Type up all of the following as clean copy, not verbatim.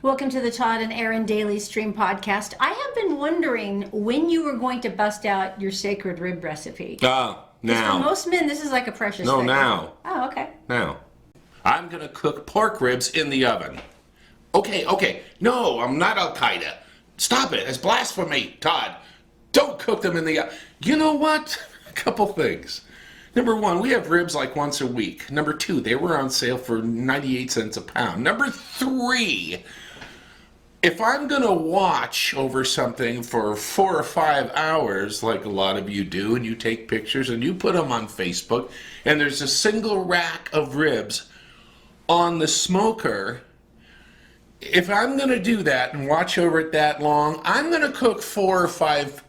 Welcome to the Todd and Erin Daily Stream Podcast. I have been wondering when you were going to bust out your sacred rib recipe. Now. For most men, this is like a precious No, thing. now. Oh, okay. Now. I'm going to cook pork ribs in the oven. Okay. No, I'm not Al-Qaeda. Stop it. It's blasphemy, Todd. Don't cook them in the oven. You know what? A couple things. Number one, we have ribs like once a week. Number two, they were on sale for 98 cents a pound. Number three, if I'm going to watch over something for 4 or 5 hours, like a lot of you do, and you take pictures and you put them on Facebook, and there's a single rack of ribs on the smoker, if I'm going to do that and watch over it that long, I'm going to cook 4 or 5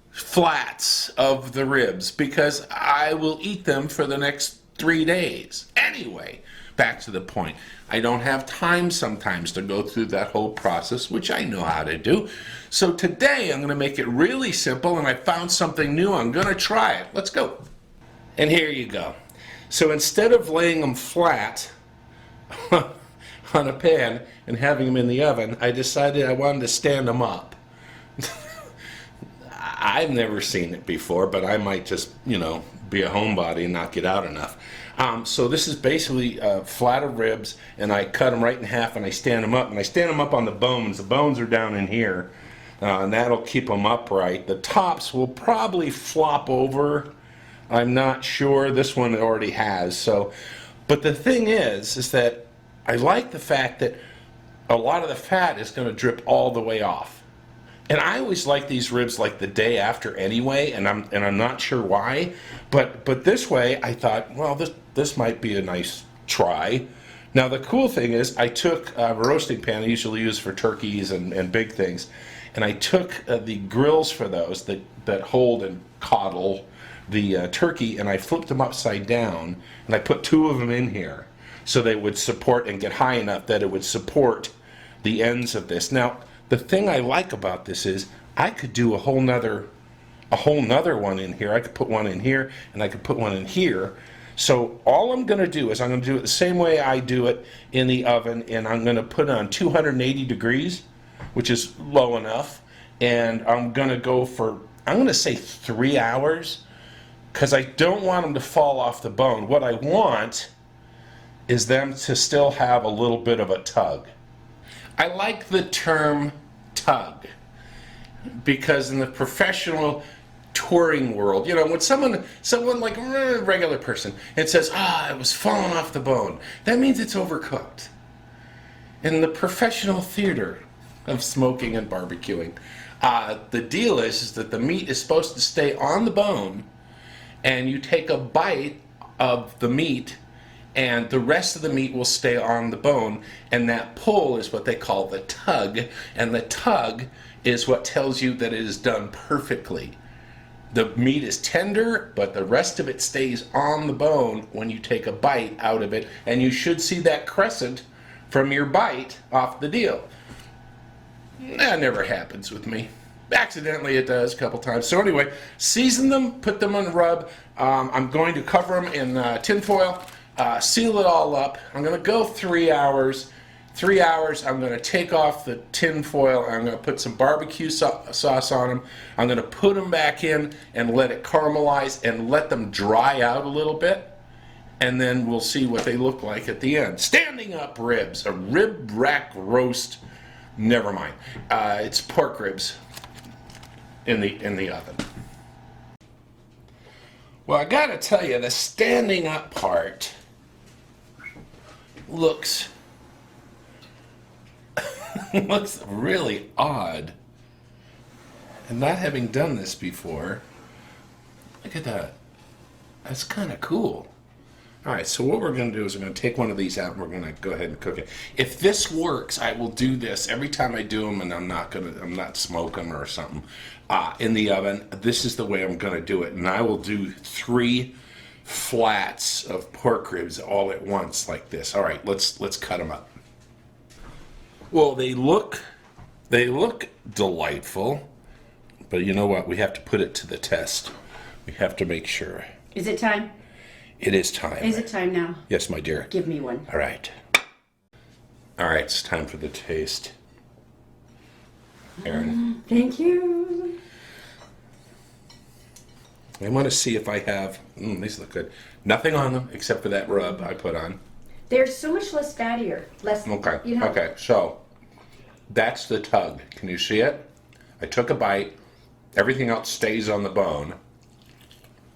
flats of the ribs because I will eat them for the next 3 days. Anyway, back to the point. I don't have time sometimes to go through that whole process, which I know how to do. So today I'm going to make it really simple, and I found something new. I'm going to try it. Let's go. And here you go. So instead of laying them flat on a pan and having them in the oven, I decided I wanted to stand them up. I've never seen it before, but I might just, be a homebody and not get out enough. So this is basically flat of ribs, and I cut them right in half, and I stand them up. And I stand them up on the bones. The bones are down in here, and that'll keep them upright. The tops will probably flop over. I'm not sure. This one already has. So, but the thing is that I like the fact that a lot of the fat is going to drip all the way off. And I always like these ribs like the day after anyway, and I'm not sure why, but this way I thought, well, this might be a nice try. Now the cool thing is I took a roasting pan I usually use for turkeys and big things, and I took the grills for those that hold and coddle the turkey, and I flipped them upside down, and I put 2 of them in here so they would support and get high enough that it would support the ends of this. Now, the thing I like about this is I could do a whole nother one in here. I could put one in here, and I could put one in here. So all I'm going to do is I'm going to do it the same way I do it in the oven, and I'm going to put it on 280 degrees, which is low enough, and I'm going to go for, I'm going to say 3 hours, because I don't want them to fall off the bone. What I want is them to still have a little bit of a tug. I like the term tug because in the professional touring world, when someone like a regular person, it says, it was falling off the bone, that means it's overcooked. In the professional theater of smoking and barbecuing, the deal is that the meat is supposed to stay on the bone, and you take a bite of the meat and the rest of the meat will stay on the bone, and that pull is what they call the tug, and the tug is what tells you that it is done perfectly. The meat is tender, but the rest of it stays on the bone when you take a bite out of it, and you should see that crescent from your bite off the deal. That never happens with me. Accidentally it does a couple times. So anyway, season them, put them on the rub. I'm going to cover them in tin foil. Seal it all up. I'm going to go 3 hours. 3 hours, I'm going to take off the tin foil, and I'm going to put some barbecue sauce on them. I'm going to put them back in and let it caramelize and let them dry out a little bit, and then we'll see what they look like at the end. Standing up ribs, a rib rack roast, never mind. It's pork ribs in the oven. Well, I got to tell you, the standing up part looks really odd, and not having done this before, look at that. That's kind of cool. All right, so what we're going to do is we're going to take one of these out, and we're going to go ahead and cook it. If this works, I will do this every time I do them, and I'm not smoking them or something in the oven. This is the way I'm going to do it, and I will do 3 flats of pork ribs all at once like this. All right, let's cut them up. Well, they look delightful, but you know what? We have to put it to the test. We have to make sure. Is it time? It is time. Is it time now? Yes, my dear. Give me one. All right. All right, it's time for the taste. Erin. Thank you. I want to see if I have, these look good. Nothing on them except for that rub I put on. They're so much less fattier. Okay, You know, okay, so that's the tug. Can you see it? I took a bite. Everything else stays on the bone.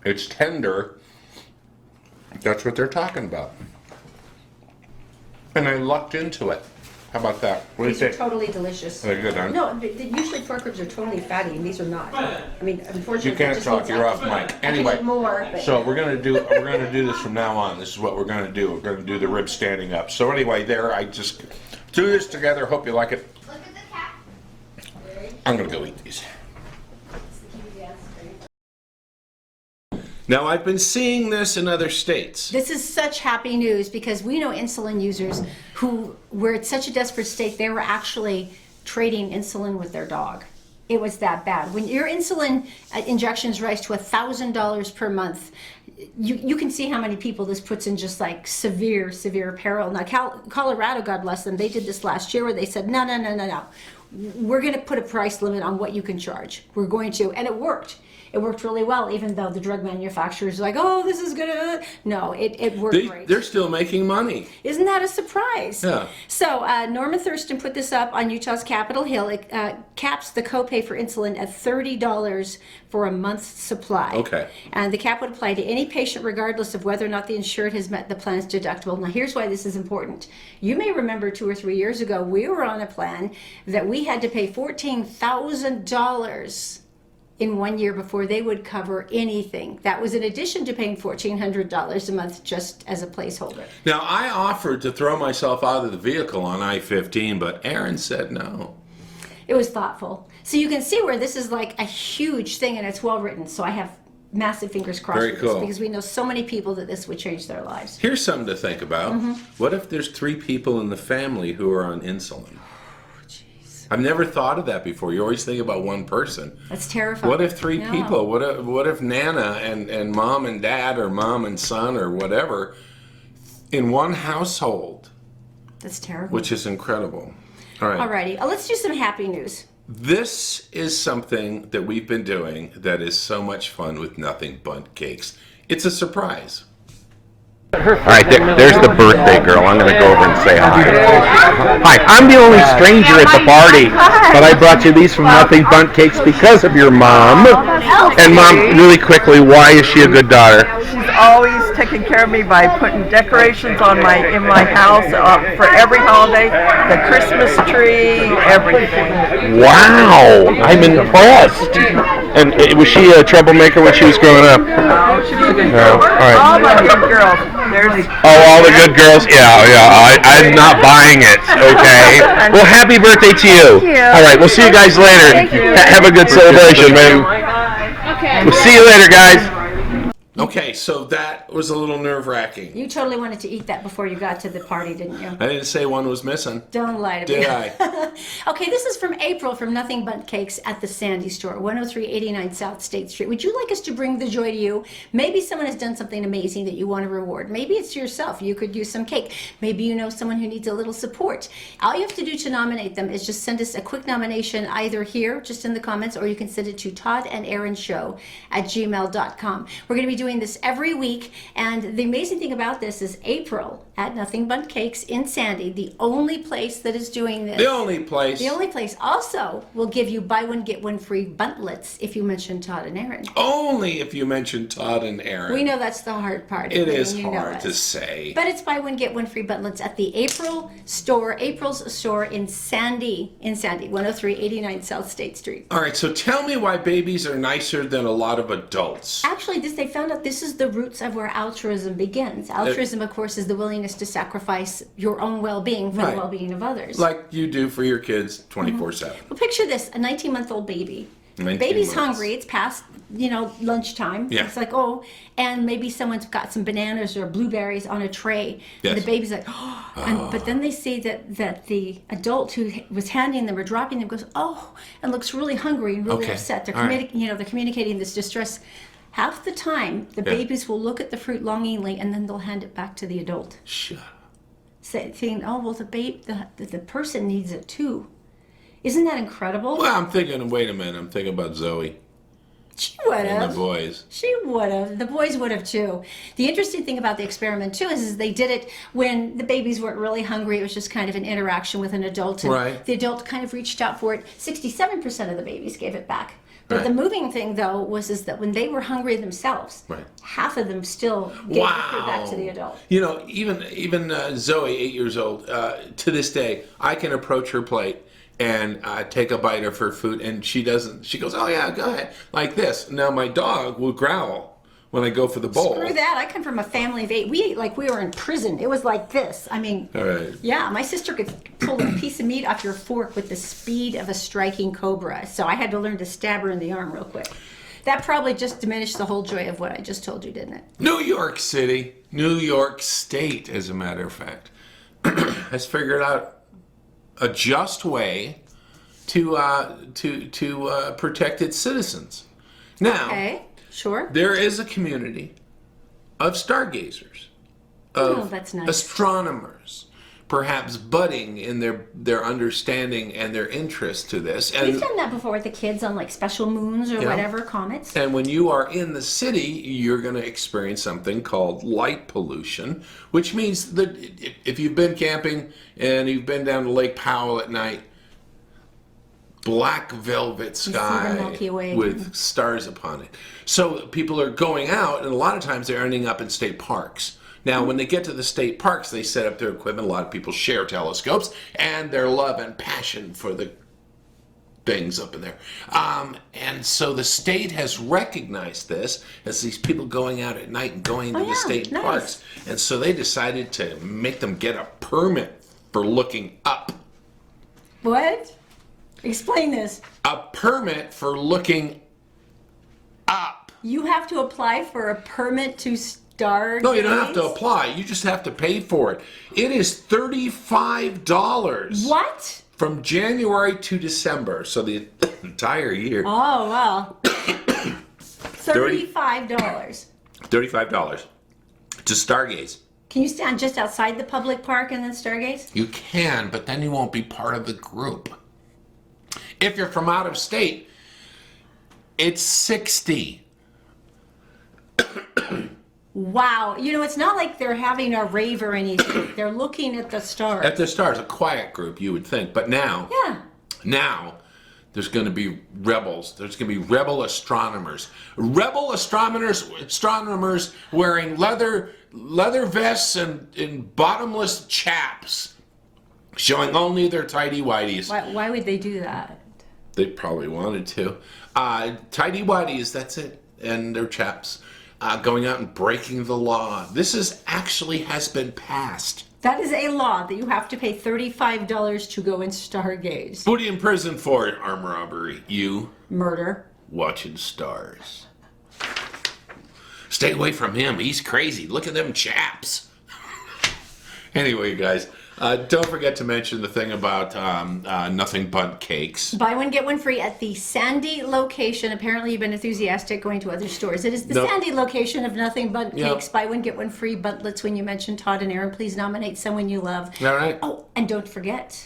It's tender. That's what they're talking about. And I lucked into it. How about that? What do you These are think? totally delicious. They're good, huh? No, usually pork ribs are totally fatty, and these are not. I mean, unfortunately, You can't it just talk. means You're I off can- mic. I can Anyway, eat more, but so we're gonna do this from now on. This is what we're gonna do. We're gonna do the ribs standing up. So anyway, there I just do this together. Hope you like it. Look at the cat. I'm gonna go eat these. Now I've been seeing this in other states. this is such happy news because we know insulin users who were at such a desperate state they were actually trading insulin with their dog. It was that bad. When your insulin injections rise to $1,000 per month, you can see how many people this puts in just like severe peril. Now, Colorado, God bless them, they did this last year where they said, no. We're going to put a price limit on what you can charge. We're going to, and it worked. It worked really well, even though the drug manufacturers are like, oh, this is gonna. No, it worked great. They're still making money. Isn't that a surprise? Yeah. So Norman Thurston put this up on Utah's Capitol Hill. It caps the copay for insulin at $30 for a month's supply. Okay. And the cap would apply to any patient regardless of whether or not the insured has met the plan's deductible. Now here's why this is important. You may remember 2 or 3 years ago, we were on a plan that we had to pay $14,000 in 1 year before they would cover anything. That was in addition to paying $1,400 a month just as a placeholder. Now I offered to throw myself out of the vehicle on I-15, but Erin said no. It was thoughtful. So you can see where this is like a huge thing and it's well written. So I have massive fingers crossed Very for cool. this because we know so many people that this would change their lives. Here's something to think about. What if there's 3 people in the family who are on insulin? I've never thought of that before. You always think about one person. That's terrifying. What if 3 No. people? What if Nana and mom and dad or mom and son or whatever in one household? That's terrible. Which is incredible. All right. Alrighty, let's do some happy news. This is something that we've been doing that is so much fun with Nothing But Cakes. It's a surprise. All right, there's the birthday girl. I'm going to go over and say hi. Hi, I'm the only stranger at the party, but I brought you these from Nothing Bundt Cakes because of your mom. And Mom, really quickly, why is she a good daughter? She's always taking care of me by putting decorations on in my house for every holiday, the Christmas tree, everything. Wow, I'm impressed. And was she a troublemaker when she was growing up? Oh, she was a good No, girl. all right. All my good girls. There's All the good girls? Yeah, I'm not buying it, okay? Well, happy birthday to you. Thank you. All right, we'll see you guys later. Thank you. Have a good celebration, man. We'll see you later, guys. Okay, so that was a little nerve-wracking. You totally wanted to eat that before you got to the party, didn't you? I didn't say one was missing. Don't lie to me. Did I? Okay, this is from April from Nothing But Cakes at the Sandy store, 10389 South State Street. Would you like us to bring the joy to you? Maybe someone has done something amazing that you want to reward. Maybe it's yourself. You could use some cake. Maybe you know someone who needs a little support. All you have to do to nominate them is just send us a quick nomination either here, just in the comments, or you can send it to Todd and Erin Show at gmail.com. We're going to be doing this every week, and the amazing thing about this is April at Nothing But Cakes in Sandy, the only place that is doing this. The only place. The only place also will give you buy one get one free buntlets if you mention Todd and Erin. Only if you mention Todd and Erin. We know that's the hard part. It but is you know hard it. to say. But it's buy one get one free buntlets at the April's store in Sandy, 10389 South State Street. All right, so tell me why babies are nicer than a lot of adults. Actually, they found out this is the roots of where altruism begins. Altruism, of course, is the willingness to sacrifice your own well-being for Right. the well-being of others. Like you do for your kids 24/7. Well, picture this, a 19-month-old baby. 19 Baby's months. hungry. It's past, lunchtime. Yeah. It's like, and maybe someone's got some bananas or blueberries on a tray. Yes. And the baby's like, but then they see that the adult who was handing them or dropping them goes, and looks really hungry and really Okay. upset. They're, All right. they're communicating this distress. Half the time, the babies will look at the fruit longingly and then they'll hand it back to the adult. Shut up. saying, "Oh well, the person needs it too." Isn't that incredible? Well, I'm thinking. Wait a minute. I'm thinking about Zoe She would and have. the boys. She would have. The boys would have too. The interesting thing about the experiment too is they did it when the babies weren't really hungry. It was just kind of an interaction with an adult. And Right. the adult kind of reached out for it. 67% of the babies gave it back. But Right. the moving thing though was that when they were hungry themselves, Right. half of them still gave the food back to the adult. You know, even Zoe, 8 years old, to this day, I can approach her plate and take a bite of her food, and she doesn't. She goes, "Oh yeah, go ahead," like this. Now my dog will growl when I go for the bowl. Screw that. I come from a family of 8. We ate like we were in prison. It was like this. I mean, All right. yeah, my sister could pull a piece of meat off your fork with the speed of a striking cobra. So I had to learn to stab her in the arm real quick. That probably just diminished the whole joy of what I just told you, didn't it? New York City, New York State, as a matter of fact, has figured out a just way to protect its citizens. Now, Okay, sure. there is a community of stargazers, of Oh, that's nice. astronomers, perhaps budding in their understanding and their interest to this. We've And done that before with the kids on like special moons or Yeah. whatever, comets. And when you are in the city, you're going to experience something called light pollution, which means that if you've been camping and you've been down to Lake Powell at night, black velvet see the sky Milky Way. with stars upon it. So people are going out, and a lot of times they're ending up in state parks. Now, when they get to the state parks, they set up their equipment. A lot of people share telescopes and their love and passion for the things up in there. And so the state has recognized this as these people going out at night and going to Oh, the yeah, state nice. parks. And so they decided to make them get a permit for looking up. What? Explain this. A permit for looking up. You have to apply for a permit to stargaze? No, you don't have to apply. You just have to pay for it. It is $35 What? from January to December, so the entire year. Oh, well. $35. $35 to stargaze. Can you stand just outside the public park and then stargaze? You can, but then you won't be part of the group. If you're from out of state, it's $60. Wow. You know, it's not like they're having a rave or anything. They're looking at the stars. At the stars, a quiet group, you would think. But now, Yeah. now, there's going to be rebels. There's going to be rebel astronomers. Rebel astronomers wearing leather vests and bottomless chaps, showing only their tidy whities. Why would they do that? They probably wanted to. Tidy whities, that's it, and their chaps. Going out and breaking the law. This actually has been passed. That is a law that you have to pay $35 to go and stargaze. Put you in prison for it, armed robbery. You Murder. watching stars. Stay away from him. He's crazy. Look at them chaps. Anyway, guys, don't forget to mention the thing about nothing but cakes. Buy one, get one free at the Sandy location. Apparently, you've been enthusiastic going to other stores. It is the Nope. Sandy location of Nothing But Yep. Cakes. Buy one, get one free buntlets. When you mention Todd and Erin, please nominate someone you love. All right. Oh, and don't forget,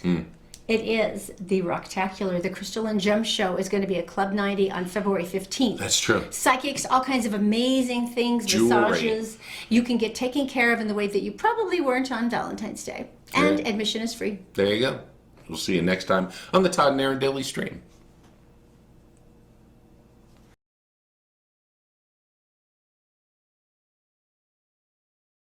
it is the Rocktacular. The Crystal and Gem Show is going to be at Club 90 on February 15th. That's true. Psychics, all kinds of amazing things, Jewelry. massages. You can get taken care of in the way that you probably weren't on Valentine's Day. And Yeah. admission is free. There you go. We'll see you next time on the Todd and Erin Daily Stream.